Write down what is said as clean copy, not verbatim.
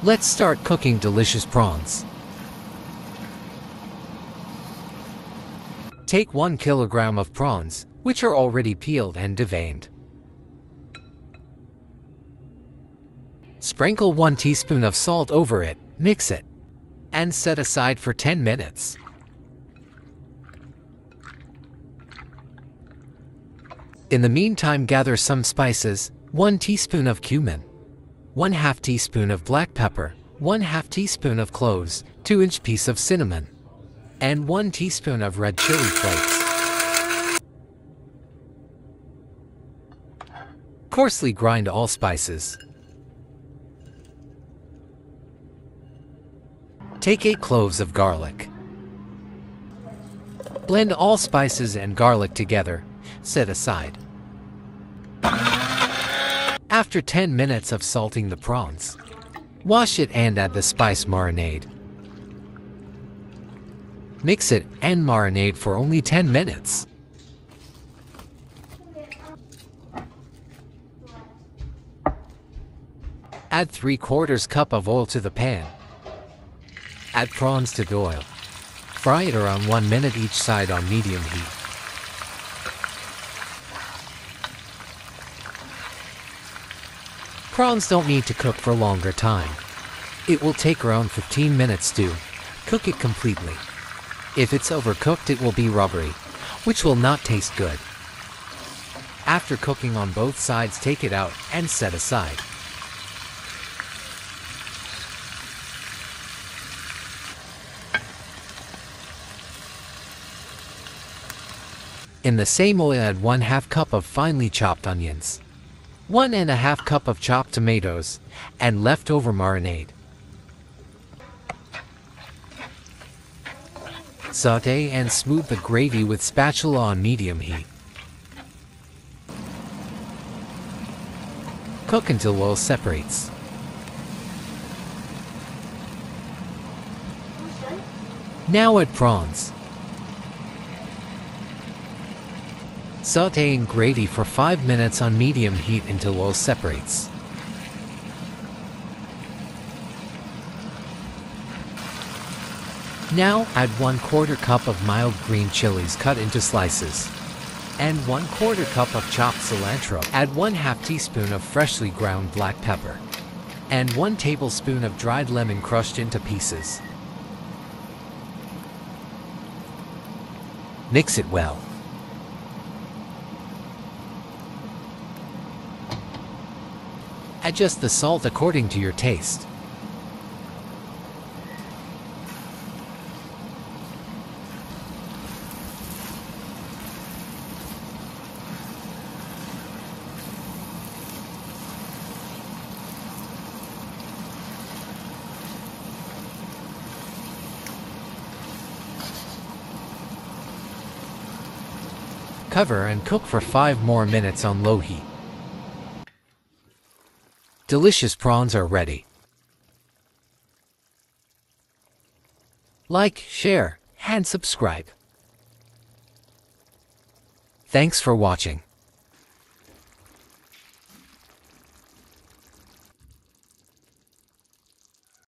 Let's start cooking delicious prawns. Take 1 kilogram of prawns, which are already peeled and deveined. Sprinkle 1 teaspoon of salt over it, mix it, and set aside for 10 minutes. In the meantime, gather some spices: 1 teaspoon of cumin, 1/2 teaspoon of black pepper, 1/2 teaspoon of cloves, 2-inch piece of cinnamon, and 1 teaspoon of red chili flakes. Coarsely grind all spices. Take 8 cloves of garlic. Blend all spices and garlic together. Set aside. After 10 minutes of salting the prawns, wash it and add the spice marinade. Mix it and marinate for only 10 minutes. Add 3/4 cup of oil to the pan. Add prawns to the oil. Fry it around 1 minute each side on medium heat. Prawns don't need to cook for a longer time. It will take around 15 minutes to cook it completely. If it's overcooked, it will be rubbery, which will not taste good. After cooking on both sides, take it out and set aside. In the same oil, add 1/2 cup of finely chopped onions, 1½ cup of chopped tomatoes, and leftover marinade. Sauté and smooth the gravy with spatula on medium heat. Cook until oil separates. Now add prawns. Sauté in gravy for 5 minutes on medium heat until oil separates. Now add 1/4 cup of mild green chilies cut into slices, and 1/4 cup of chopped cilantro. Add 1/2 teaspoon of freshly ground black pepper, and 1 tablespoon of dried lemon crushed into pieces. Mix it well. Adjust the salt according to your taste. Cover and cook for 5 more minutes on low heat. Delicious prawns are ready. Like, share, and subscribe. Thanks for watching.